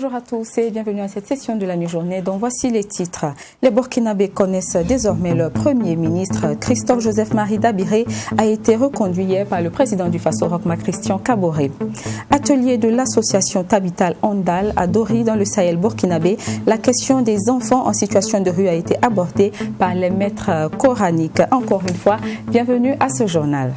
Bonjour à tous et bienvenue à cette session de la mi-journée dont voici les titres. Les Burkinabés connaissent désormais leur Premier ministre. Christophe Joseph Marie Dabiré a été reconduit hier par le président du Faso Rochma Christian Kaboré. Atelier de l'association Tabital Ondal à Dori dans le Sahel burkinabé, la question des enfants en situation de rue a été abordée par les maîtres coraniques. Encore une fois, bienvenue à ce journal.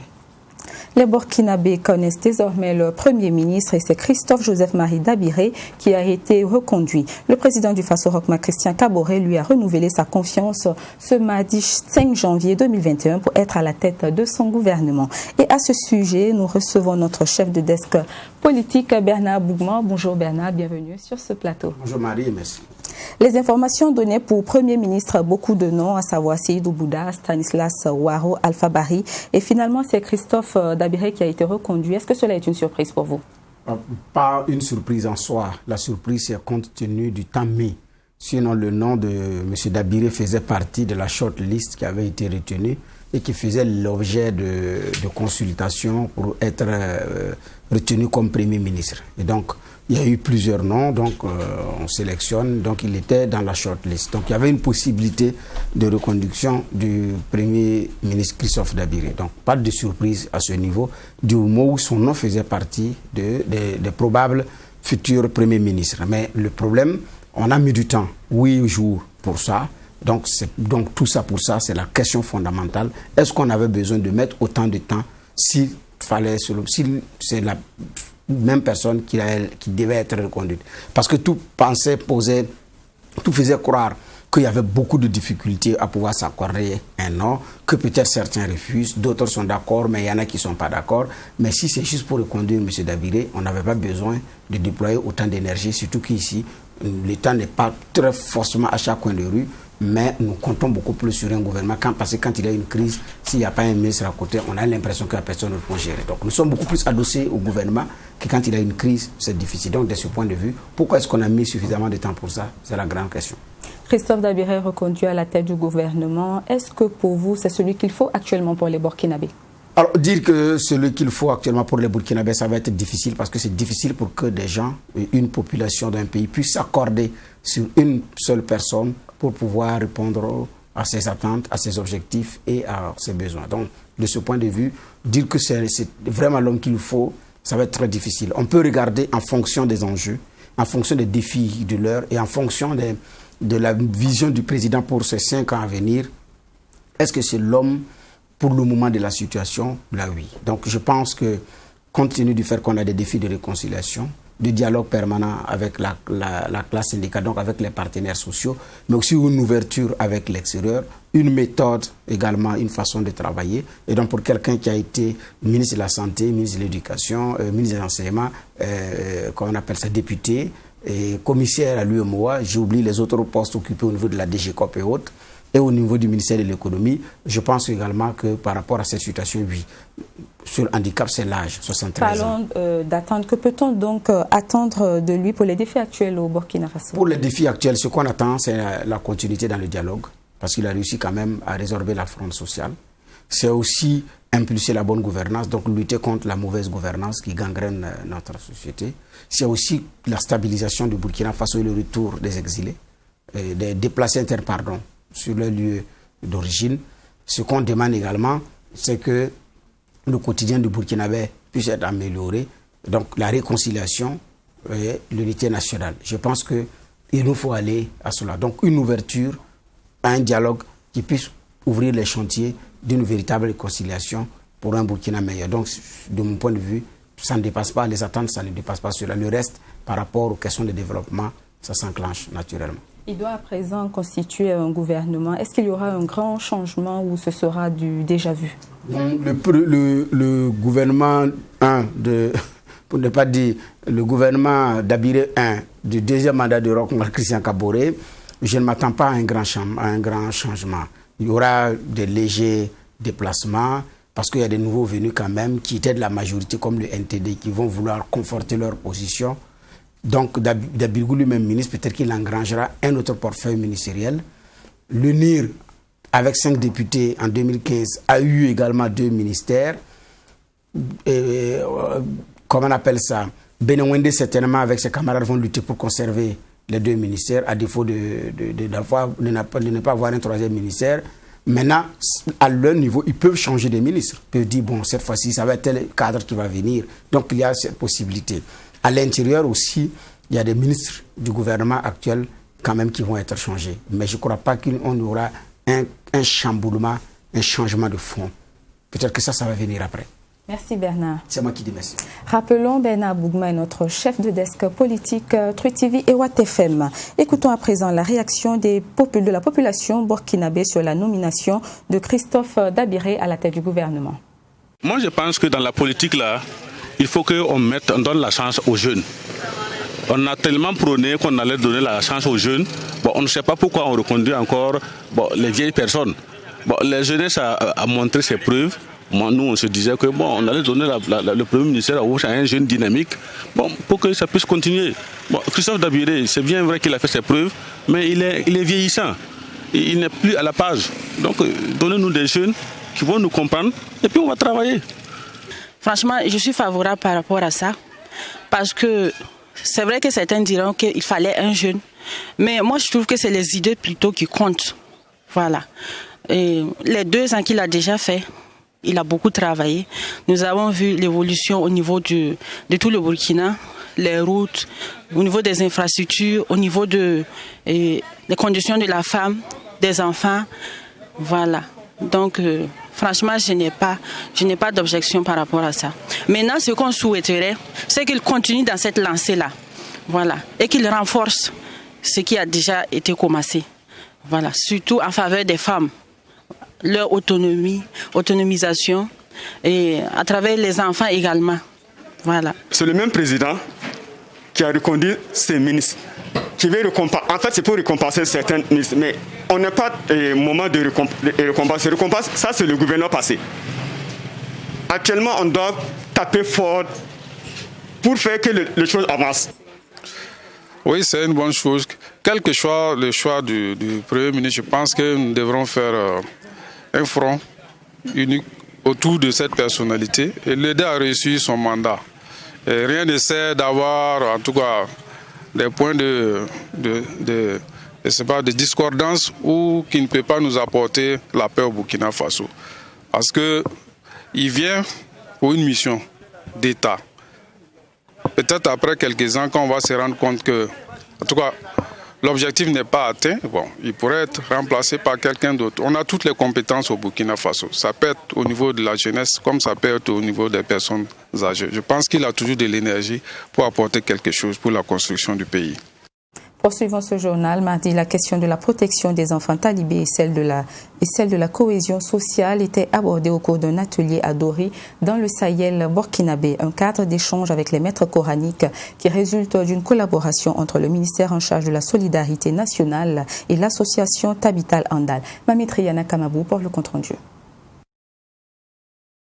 Les Burkinabés connaissent désormais leur Premier ministre et c'est Christophe Joseph Marie Dabiré qui a été reconduit. Le président du Faso Rochma Christian Kaboré lui a renouvelé sa confiance ce mardi 5 janvier 2021 pour être à la tête de son gouvernement. Et à ce sujet, nous recevons notre chef de desk politique Bernard Bougman. Bonjour Bernard, bienvenue sur ce plateau. Bonjour Marie, merci. Les informations données pour Premier ministre, beaucoup de noms, à savoir Seydou Bouda, Stanislas Ouaro, Alpha Bari. Et finalement, c'est Christophe Dabiré qui a été reconduit. Est-ce que cela est une surprise pour vous? Pas une surprise en soi. La surprise, c'est compte tenu du temps mis. Sinon, le nom de M. Dabiré faisait partie de la shortlist qui avait été retenue et qui faisait l'objet de consultations pour être retenu comme Premier ministre. Et donc, il y a eu plusieurs noms, donc on sélectionne, donc il était dans la shortlist. Donc il y avait une possibilité de reconduction du Premier ministre Christophe Dabiré. Donc pas de surprise à ce niveau, du moment où son nom faisait partie des probables futurs Premiers ministres. Mais le problème, on a mis du temps, 8 jours pour ça. Donc tout ça pour ça, c'est la question fondamentale. Est-ce qu'on avait besoin de mettre autant de temps si c'est la même personne qui devait être reconduite? Parce que tout faisait croire qu'il y avait beaucoup de difficultés à pouvoir s'accorder un nom, que peut-être certains refusent, d'autres sont d'accord, mais il y en a qui ne sont pas d'accord. Mais si c'est juste pour reconduire M. Dabiré, on n'avait pas besoin de déployer autant d'énergie, surtout qu'ici, l'État n'est pas très forcément à chaque coin de rue, mais nous comptons beaucoup plus sur un gouvernement parce que quand il y a une crise, s'il n'y a pas un ministre à côté, on a l'impression que la personne ne peut gérer. Donc nous sommes beaucoup plus adossés au gouvernement que quand il y a une crise, c'est difficile. Donc de ce point de vue, pourquoi est-ce qu'on a mis suffisamment de temps pour ça? C'est la grande question. Christophe Dabiré reconduit à la tête du gouvernement. Est-ce que pour vous, c'est celui qu'il faut actuellement pour les Burkinabés? Alors, dire que celui qu'il faut actuellement pour les Burkinabés, ça va être difficile parce que c'est difficile pour que des gens, une population d'un pays puisse s'accorder sur une seule personne pour pouvoir répondre à ses attentes, à ses objectifs et à ses besoins. Donc, de ce point de vue, dire que c'est vraiment l'homme qu'il faut, ça va être très difficile. On peut regarder en fonction des enjeux, en fonction des défis de l'heure et en fonction de la vision du président pour ces 5 ans à venir. Est-ce que c'est l'homme pour le moment de la situation? Là, oui. Donc, je pense que, compte tenu du fait qu'on a des défis de réconciliation, de dialogue permanent avec la classe syndicale, donc avec les partenaires sociaux, mais aussi une ouverture avec l'extérieur, une méthode également, une façon de travailler. Et donc, pour quelqu'un qui a été ministre de la Santé, ministre de l'Éducation, ministre de l'Enseignement, comment on appelle ça, député, et commissaire à l'UEMOA, j'oublie les autres postes occupés au niveau de la DGCOP et autres, et au niveau du ministère de l'économie, je pense également que par rapport à cette situation, oui, sur le handicap, c'est l'âge, 73 ans. Parlons d'attendre. Que peut-on donc attendre de lui pour les défis actuels au Burkina Faso? Pour les défis actuels, ce qu'on attend, c'est la continuité dans le dialogue, parce qu'il a réussi quand même à résorber la fronde sociale. C'est aussi impulser la bonne gouvernance, donc lutter contre la mauvaise gouvernance qui gangrène notre société. C'est aussi la stabilisation du Burkina Faso et le retour des exilés, des déplacés internes, pardon, sur leur lieu d'origine. Ce qu'on demande également, c'est que le quotidien du Burkinabé puisse être amélioré, donc la réconciliation et l'unité nationale. Je pense qu'il nous faut aller à cela. Donc une ouverture à un dialogue qui puisse ouvrir les chantiers d'une véritable réconciliation pour un Burkina meilleur. Donc de mon point de vue, ça ne dépasse pas les attentes, ça ne dépasse pas cela. Le reste, par rapport aux questions de développement, ça s'enclenche naturellement. Il doit à présent constituer un gouvernement. Est-ce qu'il y aura un grand changement ou ce sera du déjà vu? Le gouvernement 1, pour ne pas dire le gouvernement Dabiré 1, du deuxième mandat de Rochma Christian Kaboré, je ne m'attends pas à un grand changement. Il y aura des légers déplacements parce qu'il y a des nouveaux venus quand même qui étaient de la majorité comme le NTD qui vont vouloir conforter leur position. Donc, Dabirgou lui-même ministre, peut-être qu'il engrangera un autre portefeuille ministériel. L'UNIR, avec 5 députés en 2015, a eu également 2 ministères. Comment on appelle ça? Benewende, certainement, avec ses camarades, vont lutter pour conserver les deux ministères, à défaut de ne pas avoir un troisième ministère. Maintenant, à leur niveau, ils peuvent changer de ministre. Ils peuvent dire, bon, cette fois-ci, ça va être tel cadre qui va venir. Donc, il y a cette possibilité. À l'intérieur aussi, il y a des ministres du gouvernement actuel quand même qui vont être changés. Mais je ne crois pas qu'on aura un chamboulement, un changement de fond. Peut-être que ça va venir après. Merci Bernard. C'est moi qui dis merci. Rappelons Bernard Bougma, notre chef de desk politique Truth TV et Watt FM. Écoutons à présent la réaction de la population burkinabé sur la nomination de Christophe Dabiré à la tête du gouvernement. Moi je pense que dans la politique là, il faut qu'on donne la chance aux jeunes. On a tellement prôné qu'on allait donner la chance aux jeunes. Bon, on ne sait pas pourquoi on reconduit encore les vieilles personnes. Bon, la jeunesse a montré ses preuves. Nous, on se disait que on allait donner le premier ministère à un jeune dynamique pour que ça puisse continuer. Christophe Dabiré, c'est bien vrai qu'il a fait ses preuves, mais il est vieillissant. Il n'est plus à la page. Donc, donnez-nous des jeunes qui vont nous comprendre et puis on va travailler. Franchement, je suis favorable par rapport à ça. Parce que c'est vrai que certains diront qu'il fallait un jeune. Mais moi, je trouve que c'est les idées plutôt qui comptent. Voilà. Et les 2 ans qu'il a déjà fait, il a beaucoup travaillé. Nous avons vu l'évolution au niveau de tout le Burkina, les routes, au niveau des infrastructures, au niveau des conditions de la femme, des enfants. Voilà. Donc, franchement, je n'ai pas d'objection par rapport à ça. Maintenant, ce qu'on souhaiterait, c'est qu'il continue dans cette lancée-là. Voilà. Et qu'il renforce ce qui a déjà été commencé. Voilà. Surtout en faveur des femmes. Leur autonomisation et à travers les enfants également. Voilà. C'est le même président qui a reconduit ses ministres. En fait, c'est pour récompenser certains ministres, mais on n'a pas de moment de récompense. Récompense, ça c'est le gouverneur passé. Actuellement, on doit taper fort pour faire que les choses avancent. Oui, c'est une bonne chose. Quel que soit le choix du Premier ministre, je pense que nous devrons faire un front unique autour de cette personnalité et l'aider à réussir son mandat. Et rien ne sert d'avoir, en tout cas, des points de discordance ou qui ne peut pas nous apporter la paix au Burkina Faso. Parce qu'il vient pour une mission d'État. Peut-être après quelques ans, quand on va se rendre compte que, en tout cas, l'objectif n'est pas atteint, il pourrait être remplacé par quelqu'un d'autre. On a toutes les compétences au Burkina Faso. Ça peut être au niveau de la jeunesse, comme ça peut être au niveau des personnes âgées. Je pense qu'il a toujours de l'énergie pour apporter quelque chose pour la construction du pays. Poursuivons ce journal. Mardi, la question de la protection des enfants talibés et celle de la cohésion sociale était abordée au cours d'un atelier à Dori, dans le Sahel burkinabé. Un cadre d'échange avec les maîtres coraniques qui résulte d'une collaboration entre le ministère en charge de la solidarité nationale et l'association Tabital Andal. Mami Triana Kamabou pour le compte-rendu.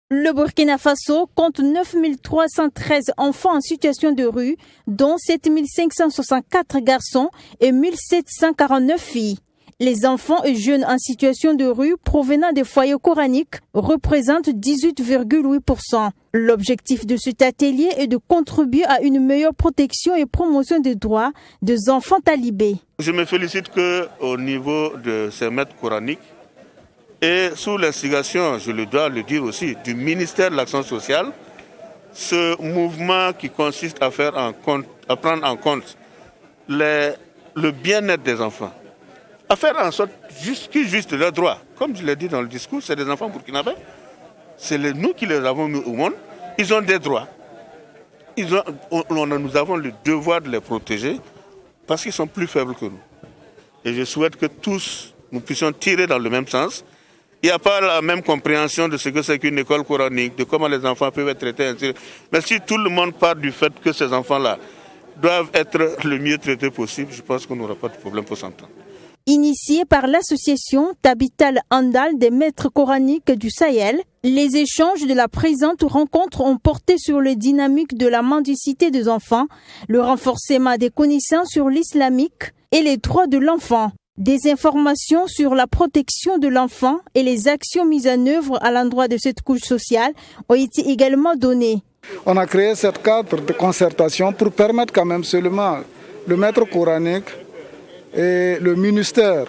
Le Burkina Faso compte 9313 enfants en situation de rue, dont 7564 garçons et 1749 filles. Les enfants et jeunes en situation de rue provenant des foyers coraniques représentent 18,8%. L'objectif de cet atelier est de contribuer à une meilleure protection et promotion des droits des enfants talibés. Je me félicite qu'au niveau de ces maîtres coraniques, et sous l'instigation, je le dois le dire aussi, du ministère de l'Action sociale, ce mouvement qui consiste à prendre en compte le bien-être des enfants, à faire en sorte qu'ils jouissent de leurs droits. Comme je l'ai dit dans le discours, c'est des enfants burkinabés, c'est nous qui les avons mis au monde, ils ont des droits. Nous avons le devoir de les protéger parce qu'ils sont plus faibles que nous. Et je souhaite que tous, nous puissions tirer dans le même sens. Il n'y a pas la même compréhension de ce que c'est qu'une école coranique, de comment les enfants peuvent être traités, ainsi. Mais si tout le monde part du fait que ces enfants-là doivent être le mieux traités possible, je pense qu'on n'aura pas de problème pour s'entendre. Initié par l'association Tabital Andal des maîtres coraniques du Sahel, les échanges de la présente rencontre ont porté sur les dynamiques de la mendicité des enfants, le renforcement des connaissances sur l'islamique et les droits de l'enfant. Des informations sur la protection de l'enfant et les actions mises en œuvre à l'endroit de cette couche sociale ont été également données. On a créé ce cadre de concertation pour permettre quand même seulement le maître coranique et le ministère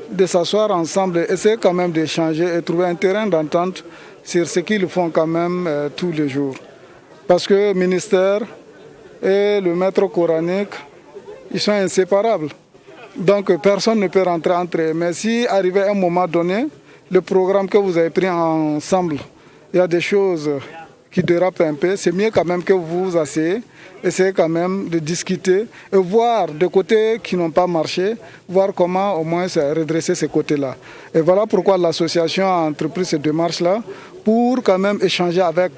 de s'asseoir ensemble et essayer quand même d'échanger et trouver un terrain d'entente sur ce qu'ils font quand même tous les jours. Parce que le ministère et le maître coranique, ils sont inséparables. Donc personne ne peut rentrer entre eux. Mais si arrivé à un moment donné, le programme que vous avez pris ensemble, il y a des choses qui dérapent un peu, c'est mieux quand même que vous vous asseyez, essayez quand même de discuter et voir des côtés qui n'ont pas marché, voir comment au moins redresser ces côtés-là. Et voilà pourquoi l'association a entrepris cette démarche-là pour quand même échanger avec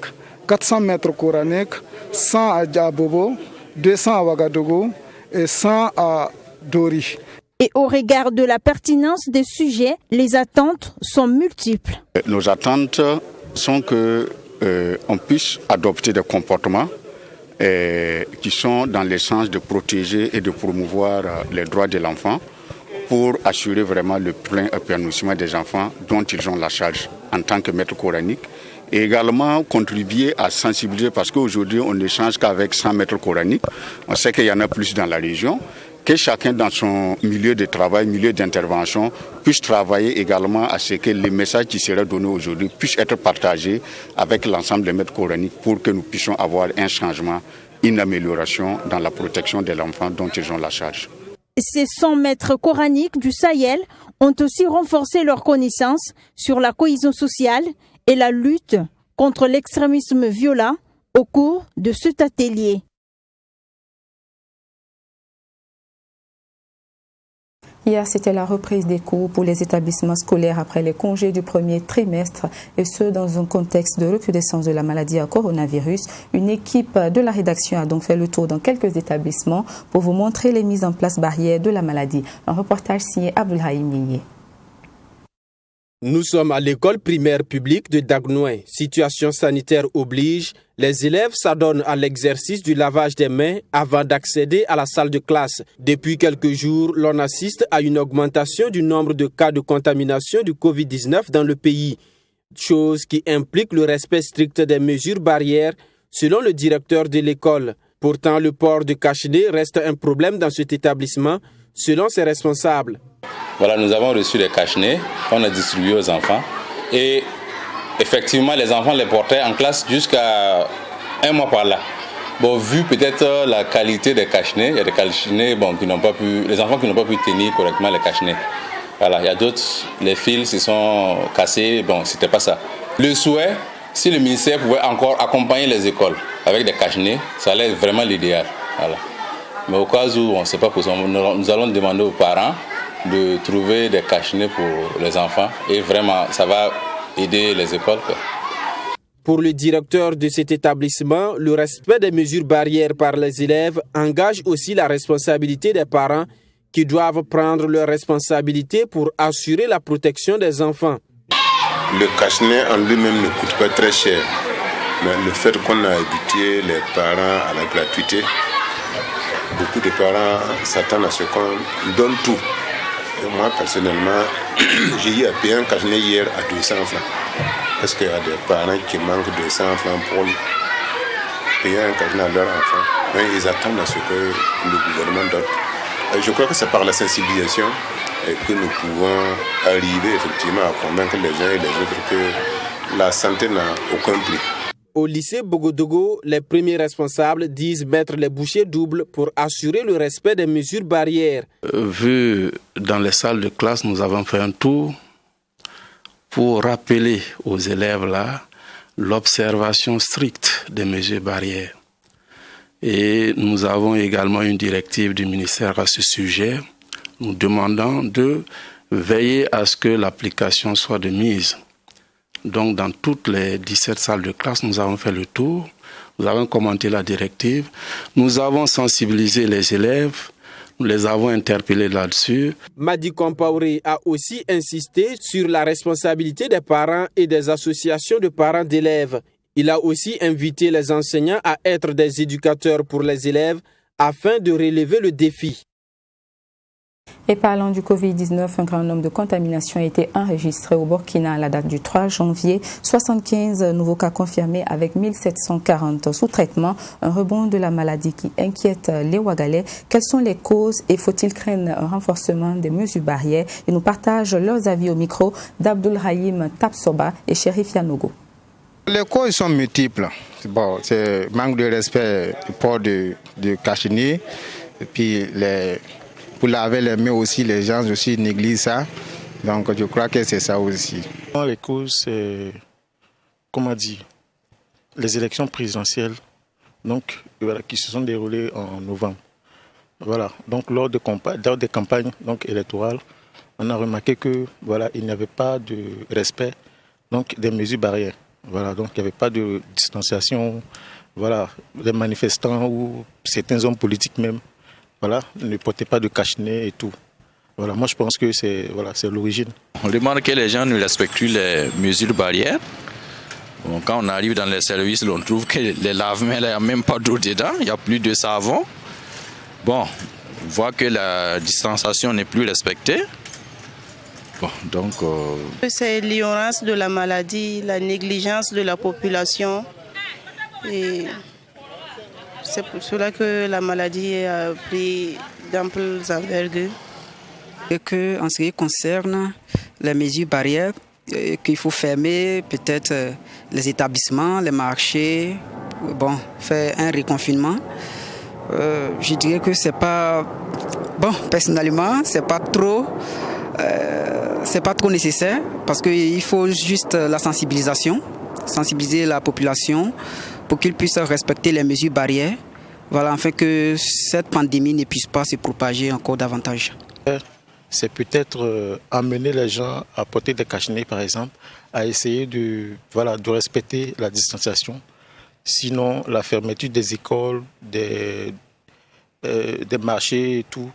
400 maîtres coraniques, 100 à Bobo, 200 à Ouagadougou et 100 à Dori. Et au regard de la pertinence des sujets, les attentes sont multiples. Nos attentes sont qu'on puisse adopter des comportements qui sont dans le sens de protéger et de promouvoir les droits de l'enfant pour assurer vraiment le plein épanouissement des enfants dont ils ont la charge en tant que maître coranique. Et également contribuer à sensibiliser parce qu'aujourd'hui on n'échange qu'avec 100 maîtres coraniques. On sait qu'il y en a plus dans la région. Que chacun dans son milieu de travail, milieu d'intervention, puisse travailler également à ce que les messages qui seraient donnés aujourd'hui puissent être partagés avec l'ensemble des maîtres coraniques pour que nous puissions avoir un changement, une amélioration dans la protection de l'enfant dont ils ont la charge. Ces 100 maîtres coraniques du Sahel ont aussi renforcé leurs connaissances sur la cohésion sociale et la lutte contre l'extrémisme violent au cours de cet atelier. Hier, c'était la reprise des cours pour les établissements scolaires après les congés du premier trimestre et ce, dans un contexte de recrudescence de la maladie à coronavirus. Une équipe de la rédaction a donc fait le tour dans quelques établissements pour vous montrer les mises en place barrières de la maladie. Un reportage signé Abdoulhaïm Yeye. Nous sommes à l'école primaire publique de Dagnoin. Situation sanitaire oblige, les élèves s'adonnent à l'exercice du lavage des mains avant d'accéder à la salle de classe. Depuis quelques jours, l'on assiste à une augmentation du nombre de cas de contamination du Covid-19 dans le pays, chose qui implique le respect strict des mesures barrières, selon le directeur de l'école. Pourtant, le port de cache-nez reste un problème dans cet établissement, selon ses responsables. Voilà, nous avons reçu des cache-nez qu'on a distribués aux enfants et effectivement les enfants les portaient en classe jusqu'à un mois par là. Bon, vu peut-être la qualité des cache-nez, il y a des cache-nez les enfants qui n'ont pas pu tenir correctement les cache-nez. Voilà, il y a d'autres, les fils se sont cassés, bon, c'était pas ça. Le souhait, si le ministère pouvait encore accompagner les écoles avec des cache-nez, ça allait être vraiment l'idéal. Voilà. Mais au cas où on ne sait pas possible, nous allons demander aux parents de trouver des cache-nez pour les enfants et vraiment ça va aider les écoles. Pour le directeur de cet établissement, le respect des mesures barrières par les élèves engage aussi la responsabilité des parents qui doivent prendre leurs responsabilités pour assurer la protection des enfants. Le cache-nez en lui-même ne coûte pas très cher, mais le fait qu'on a habitué les parents à la gratuité, beaucoup de parents s'attendent à ce qu'on donne tout. Et moi, personnellement, j'ai eu à payer un cache-nez hier à 200 francs. Parce qu'il y a des parents qui manquent de 100 francs pour payer un cache-nez à leur enfant. Mais ils attendent à ce que le gouvernement donne. Et je crois que c'est par la sensibilisation que nous pouvons arriver effectivement à convaincre les uns et les autres que la santé n'a aucun prix. Au lycée Bogodogo, les premiers responsables disent mettre les bouchées doubles pour assurer le respect des mesures barrières. Vu dans les salles de classe, nous avons fait un tour pour rappeler aux élèves là l'observation stricte des mesures barrières. Et nous avons également une directive du ministère à ce sujet, nous demandant de veiller à ce que l'application soit de mise. Donc, dans toutes les 17 salles de classe, nous avons fait le tour, nous avons commenté la directive, nous avons sensibilisé les élèves, nous les avons interpellés là-dessus. Madi Compaoré a aussi insisté sur la responsabilité des parents et des associations de parents d'élèves. Il a aussi invité les enseignants à être des éducateurs pour les élèves afin de relever le défi. Et parlant du Covid-19, un grand nombre de contaminations a été enregistré au Burkina à la date du 3 janvier. 75 nouveaux cas confirmés avec 1740 sous traitement. Un rebond de la maladie qui inquiète les Ouagalais. Quelles sont les causes et faut-il craindre un renforcement des mesures barrières? Ils nous partagent leurs avis au micro d'Abdul Rahim Tapsoba et Chérif Yanogo. Les causes sont multiples. Bon, c'est manque de respect du port de cache-nez. Et puis pour laver les mains aussi, les gens aussi négligent ça. Donc je crois que c'est ça aussi. Les causes, c'est, comment dire, les élections présidentielles donc, voilà, qui se sont déroulées en novembre. Voilà. Donc lors des campagnes donc, électorales, on a remarqué que voilà, il n'y avait pas de respect donc, des mesures barrières. Voilà, donc il n'y avait pas de distanciation. Voilà, les manifestants ou certains hommes politiques même. Voilà, ne portaient pas de cache-nez et tout. Voilà, moi je pense que c'est l'origine. On remarque que les gens ne respectent plus les mesures barrières. Bon, quand on arrive dans les services, on trouve que les lave-mains, il n'y a même pas d'eau dedans, il n'y a plus de savon. Bon, on voit que la distanciation n'est plus respectée. Bon, donc, c'est l'ignorance de la maladie, la négligence de la population. Et c'est pour cela que la maladie a pris d'amples envergures. Et qu'en ce qui concerne les mesures barrières, qu'il faut fermer peut-être les établissements, les marchés, bon, faire un reconfinement. Je dirais que c'est pas, bon, personnellement, c'est pas trop nécessaire parce qu'il faut juste la sensibilisation, sensibiliser la population pour qu'ils puissent respecter les mesures barrières, voilà, afin que cette pandémie ne puisse pas se propager encore davantage. C'est peut-être amener les gens à porter des cache-nez, par exemple, à essayer de respecter la distanciation. Sinon, la fermeture des écoles, des marchés et tout,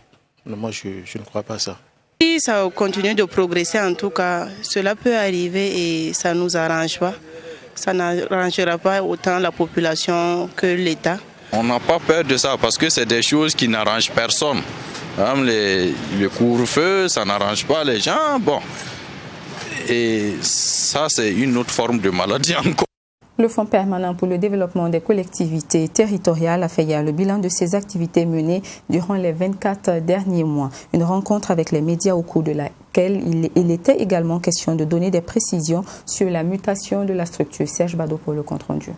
non, moi je ne crois pas ça. Si ça continue de progresser, en tout cas, cela peut arriver et ça ne nous arrange pas. Ça n'arrangera pas autant la population que l'État. On n'a pas peur de ça parce que c'est des choses qui n'arrangent personne. Même le couvre-feu, ça n'arrange pas les gens. Bon. Et ça, c'est une autre forme de maladie encore. Le Fonds permanent pour le développement des collectivités territoriales a fait hier le bilan de ses activités menées durant les 24 derniers mois. Une rencontre avec les médias au cours de laquelle il était également question de donner des précisions sur la mutation de la structure. Serge Bado pour le compte-rendu.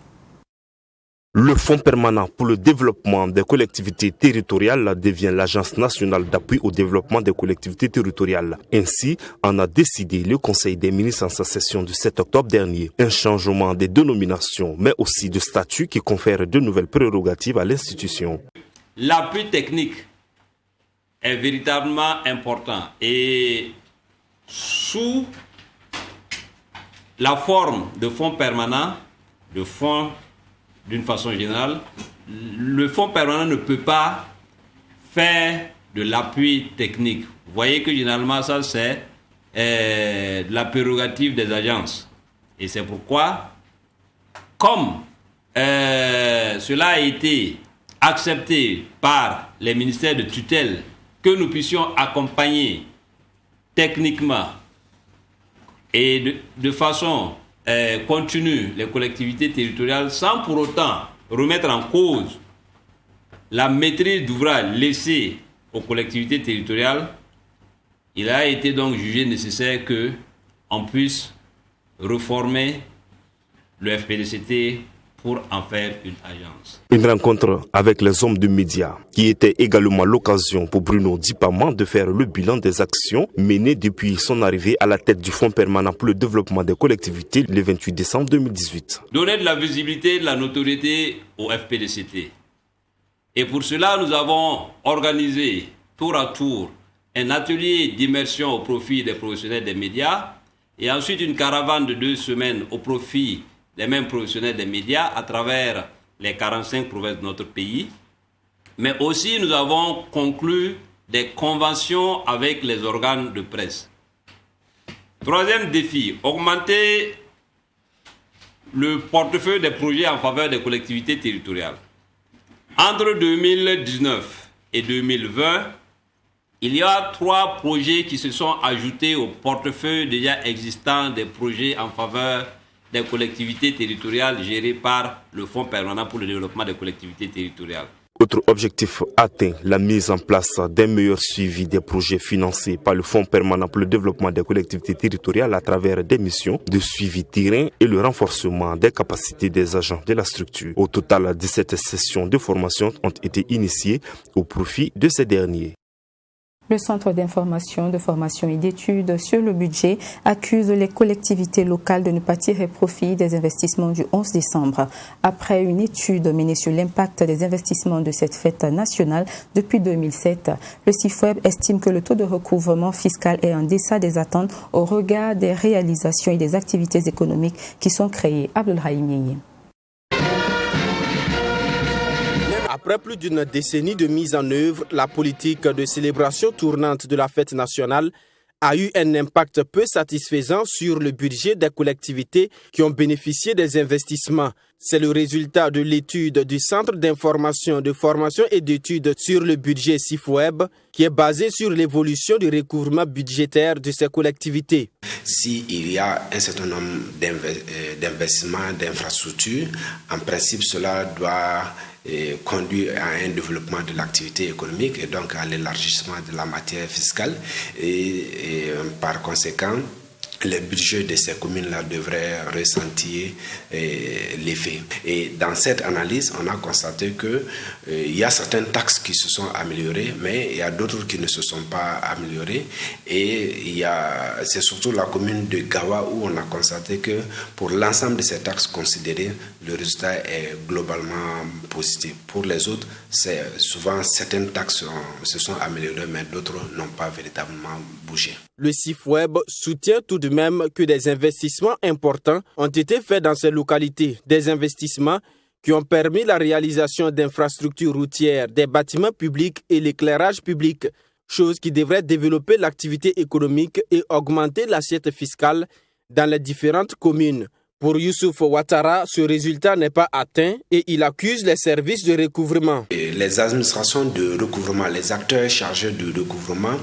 Le Fonds permanent pour le développement des collectivités territoriales devient l'Agence nationale d'appui au développement des collectivités territoriales. Ainsi, en a décidé le Conseil des ministres en sa session du 7 octobre dernier. Un changement des dénominations, mais aussi de statut qui confère de nouvelles prérogatives à l'institution. L'appui technique est véritablement important et sous la forme de fonds permanent, de fonds d'une façon générale, le fonds permanent ne peut pas faire de l'appui technique. Vous voyez que généralement ça c'est la prérogative des agences. Et c'est pourquoi, comme cela a été accepté par les ministères de tutelle, que nous puissions accompagner techniquement et de façon continue les collectivités territoriales sans pour autant remettre en cause la maîtrise d'ouvrage laissée aux collectivités territoriales, il a été donc jugé nécessaire qu'on puisse reformer le FPDCT pour en faire une agence. Une rencontre avec les hommes de médias qui était également l'occasion pour Bruno Dipama de faire le bilan des actions menées depuis son arrivée à la tête du Fonds permanent pour le développement des collectivités le 28 décembre 2018. Donner de la visibilité, de la notoriété au FPDCT. Et pour cela, nous avons organisé tour à tour un atelier d'immersion au profit des professionnels des médias et ensuite une caravane de 2 semaines au profit des mêmes professionnels des médias à travers les 45 provinces de notre pays. Mais aussi, nous avons conclu des conventions avec les organes de presse. Troisième défi, augmenter le portefeuille des projets en faveur des collectivités territoriales. Entre 2019 et 2020, il y a 3 projets qui se sont ajoutés au portefeuille déjà existant des projets en faveur des collectivités territoriales gérées par le Fonds permanent pour le développement des collectivités territoriales. Autre objectif atteint, la mise en place d'un meilleur suivi des projets financés par le Fonds permanent pour le développement des collectivités territoriales à travers des missions de suivi terrain et le renforcement des capacités des agents de la structure. Au total, 17 sessions de formation ont été initiées au profit de ces derniers. Le Centre d'information, de formation et d'études sur le budget accuse les collectivités locales de ne pas tirer profit des investissements du 11 décembre. Après une étude menée sur l'impact des investissements de cette fête nationale depuis 2007, le CIFOEB estime que le taux de recouvrement fiscal est en deçà des attentes au regard des réalisations et des activités économiques qui sont créées. Abdelrahim Yeye. Après plus d'une décennie de mise en œuvre, la politique de célébration tournante de la fête nationale a eu un impact peu satisfaisant sur le budget des collectivités qui ont bénéficié des investissements. C'est le résultat de l'étude du Centre d'information, de formation et d'études sur le budget CIFOEB qui est basé sur l'évolution du recouvrement budgétaire de ces collectivités. S'il y a un certain nombre d'investissements, d'infrastructures, en principe cela doit conduire à un développement de l'activité économique et donc à l'élargissement de la matière fiscale et par conséquent les budgets de ces communes-là devraient ressentir l'effet. Et dans cette analyse, on a constaté qu'il y a certaines taxes qui se sont améliorées, mais il y a d'autres qui ne se sont pas améliorées. Et c'est surtout la commune de Gawa où on a constaté que pour l'ensemble de ces taxes considérées, le résultat est globalement positif. Pour les autres, c'est souvent certaines taxes se sont améliorées, mais d'autres n'ont pas véritablement bougé. Le CIFOEB soutient tout de même que des investissements importants ont été faits dans ces localités. Des investissements qui ont permis la réalisation d'infrastructures routières, des bâtiments publics et l'éclairage public, chose qui devrait développer l'activité économique et augmenter l'assiette fiscale dans les différentes communes. Pour Youssouf Ouattara, ce résultat n'est pas atteint et il accuse les services de recouvrement. Les administrations de recouvrement, les acteurs chargés de recouvrement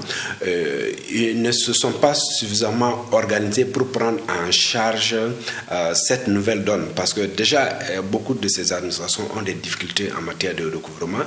ils ne se sont pas suffisamment organisés pour prendre en charge cette nouvelle donne. Parce que déjà, beaucoup de ces administrations ont des difficultés en matière de recouvrement.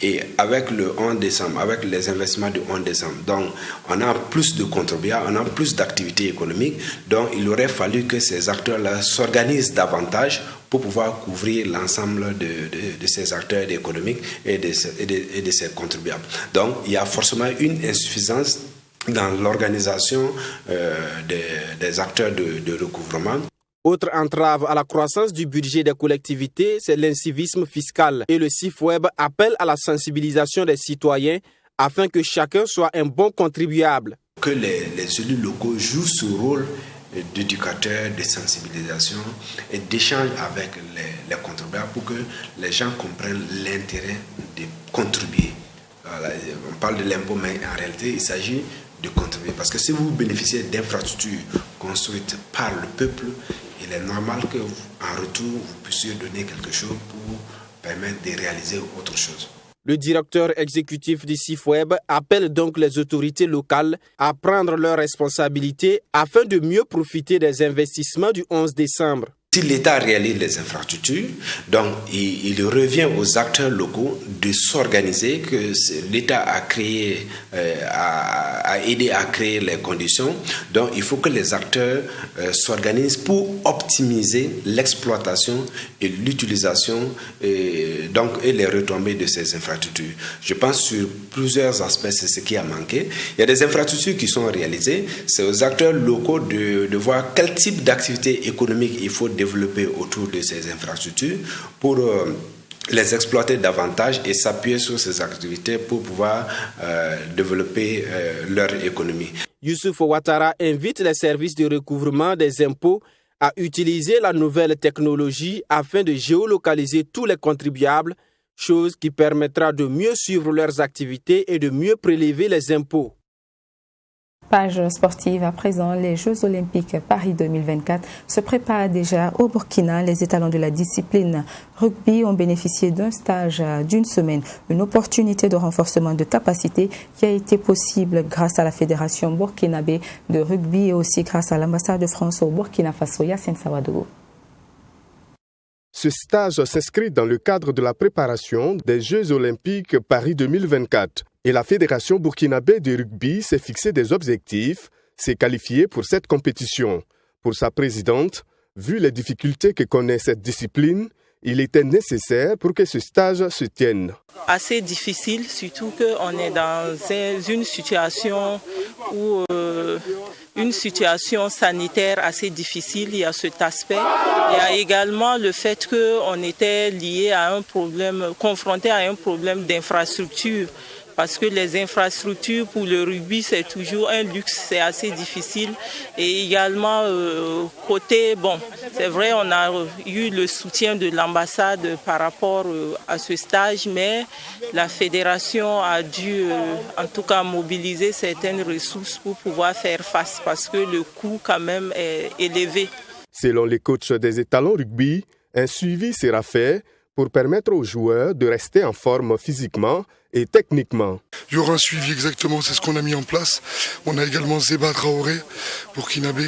Et avec le 11 décembre, avec les investissements du 11 décembre, donc on a plus de contribuables, on a plus d'activités économiques. Donc il aurait fallu que ces acteurs-là s'organisent davantage pour pouvoir couvrir l'ensemble de ces acteurs économiques et de ces contribuables. Donc, il y a forcément une insuffisance dans l'organisation des acteurs de recouvrement. Autre entrave à la croissance du budget des collectivités, c'est l'incivisme fiscal. Et le CIFOEB appelle à la sensibilisation des citoyens afin que chacun soit un bon contribuable. Que les élus locaux jouent ce rôle d'éducateurs, de sensibilisation et d'échange avec les contribuables pour que les gens comprennent l'intérêt de contribuer. Voilà, on parle de l'impôt, mais en réalité, il s'agit de contribuer. Parce que si vous bénéficiez d'infrastructures construites par le peuple, il est normal que en retour, vous puissiez donner quelque chose pour permettre de réaliser autre chose. Le directeur exécutif du CIFOEB appelle donc les autorités locales à prendre leurs responsabilités afin de mieux profiter des investissements du 11 décembre. Si l'État réalise les infrastructures, donc il revient aux acteurs locaux de s'organiser, que l'État a créé, a aidé à créer les conditions. Donc il faut que les acteurs s'organisent pour optimiser l'exploitation et l'utilisation et les retombées de ces infrastructures. Je pense sur plusieurs aspects, c'est ce qui a manqué. Il y a des infrastructures qui sont réalisées, c'est aux acteurs locaux de voir quel type d'activité économique il faut développer autour de ces infrastructures pour les exploiter davantage et s'appuyer sur ces activités pour pouvoir développer leur économie. Youssouf Ouattara invite les services de recouvrement des impôts à utiliser la nouvelle technologie afin de géolocaliser tous les contribuables, chose qui permettra de mieux suivre leurs activités et de mieux prélever les impôts. Page sportive à présent, les Jeux Olympiques Paris 2024 se préparent déjà au Burkina. Les étalons de la discipline rugby ont bénéficié d'un stage d'une semaine, une opportunité de renforcement de capacité qui a été possible grâce à la Fédération burkinabé de rugby et aussi grâce à l'ambassade de France au Burkina Faso, Yassine Sawadogo. Ce stage s'inscrit dans le cadre de la préparation des Jeux Olympiques Paris 2024. Et la Fédération burkinabé de rugby s'est fixé des objectifs, s'est qualifiée pour cette compétition. Pour sa présidente, vu les difficultés que connaît cette discipline, il était nécessaire pour que ce stage se tienne. Assez difficile, surtout qu'on est dans une situation où une situation sanitaire assez difficile, il y a cet aspect. Il y a également le fait qu'on était lié à un problème, confronté à un problème d'infrastructure. Parce que les infrastructures pour le rugby, c'est toujours un luxe, c'est assez difficile. Et également, côté, c'est vrai, on a eu le soutien de l'ambassade par rapport à ce stage, mais la fédération a dû, en tout cas, mobiliser certaines ressources pour pouvoir faire face, parce que le coût, quand même, est élevé. Selon les coachs des étalons rugby, un suivi sera fait pour permettre aux joueurs de rester en forme physiquement et techniquement. Il y aura un suivi exactement, c'est ce qu'on a mis en place. On a également Zeba Traoré, burkinabé,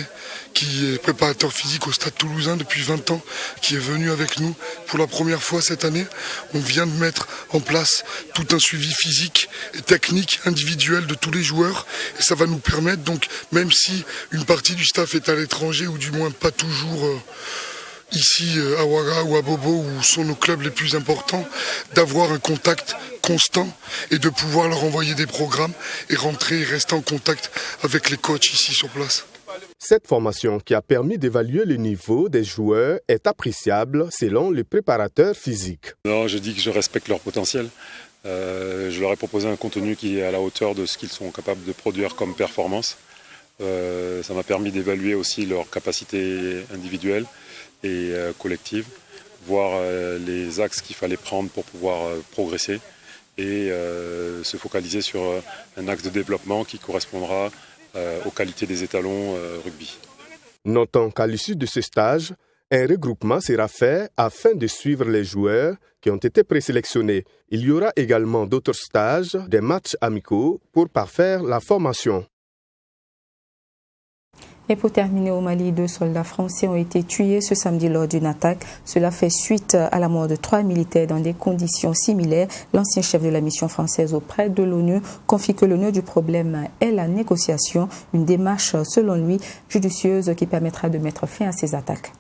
qui est préparateur physique au Stade Toulousain depuis 20 ans, qui est venu avec nous pour la première fois cette année. On vient de mettre en place tout un suivi physique et technique individuel de tous les joueurs. Et ça va nous permettre, donc, même si une partie du staff est à l'étranger, ou du moins pas toujours ici à Ouaga ou à Bobo, où sont nos clubs les plus importants, d'avoir un contact constant et de pouvoir leur envoyer des programmes et rentrer et rester en contact avec les coachs ici sur place. Cette formation qui a permis d'évaluer le niveau des joueurs est appréciable selon le préparateur physique. Non, je dis que je respecte leur potentiel. Je leur ai proposé un contenu qui est à la hauteur de ce qu'ils sont capables de produire comme performance. Ça m'a permis d'évaluer aussi leur capacité individuelle et collective, voir les axes qu'il fallait prendre pour pouvoir progresser et se focaliser sur un axe de développement qui correspondra aux qualités des étalons rugby. Notons qu'à l'issue de ce stage, un regroupement sera fait afin de suivre les joueurs qui ont été présélectionnés. Il y aura également d'autres stages, des matchs amicaux pour parfaire la formation. Et pour terminer, au Mali, 2 soldats français ont été tués ce samedi lors d'une attaque. Cela fait suite à la mort de 3 militaires dans des conditions similaires. L'ancien chef de la mission française auprès de l'ONU confie que le nœud du problème est la négociation, une démarche, selon lui, judicieuse qui permettra de mettre fin à ces attaques.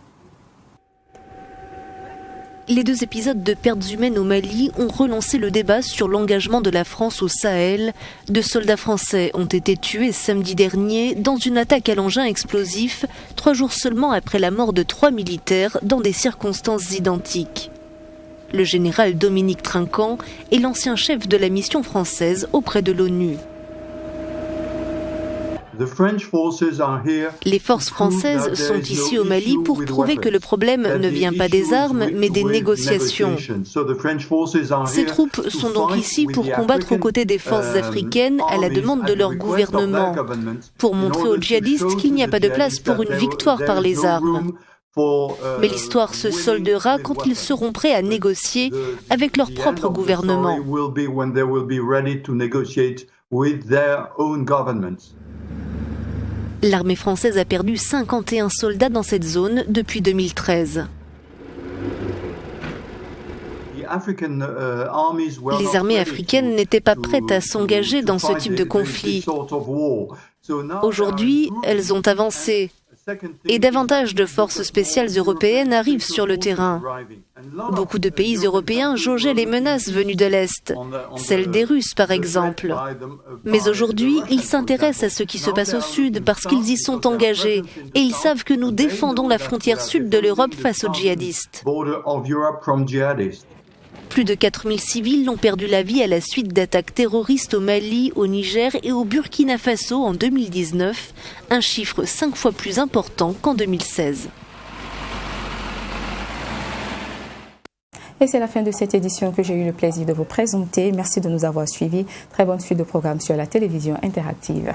Les 2 épisodes de pertes humaines au Mali ont relancé le débat sur l'engagement de la France au Sahel. 2 soldats français ont été tués samedi dernier dans une attaque à l'engin explosif, 3 jours seulement après la mort de 3 militaires dans des circonstances identiques. Le général Dominique Trinquant est l'ancien chef de la mission française auprès de l'ONU. Les forces françaises sont ici au Mali pour prouver que le problème ne vient pas des armes, mais des négociations. Ces troupes sont donc ici pour combattre aux côtés des forces africaines à la demande de leur gouvernement, pour montrer aux djihadistes qu'il n'y a pas de place pour une victoire par les armes. Mais l'histoire se soldera quand ils seront prêts à négocier avec leur propre gouvernement. L'armée française a perdu 51 soldats dans cette zone depuis 2013. Les armées africaines n'étaient pas prêtes à s'engager dans ce type de conflit. Aujourd'hui, elles ont avancé et davantage de forces spéciales européennes arrivent sur le terrain. Beaucoup de pays européens jaugeaient les menaces venues de l'Est, celles des Russes par exemple. Mais aujourd'hui, ils s'intéressent à ce qui se passe au Sud parce qu'ils y sont engagés et ils savent que nous défendons la frontière sud de l'Europe face aux djihadistes. Plus de 4000 civils ont perdu la vie à la suite d'attaques terroristes au Mali, au Niger et au Burkina Faso en 2019, un chiffre 5 fois plus important qu'en 2016. Et c'est la fin de cette édition que j'ai eu le plaisir de vous présenter. Merci de nous avoir suivis. Très bonne suite de programmes sur la télévision interactive.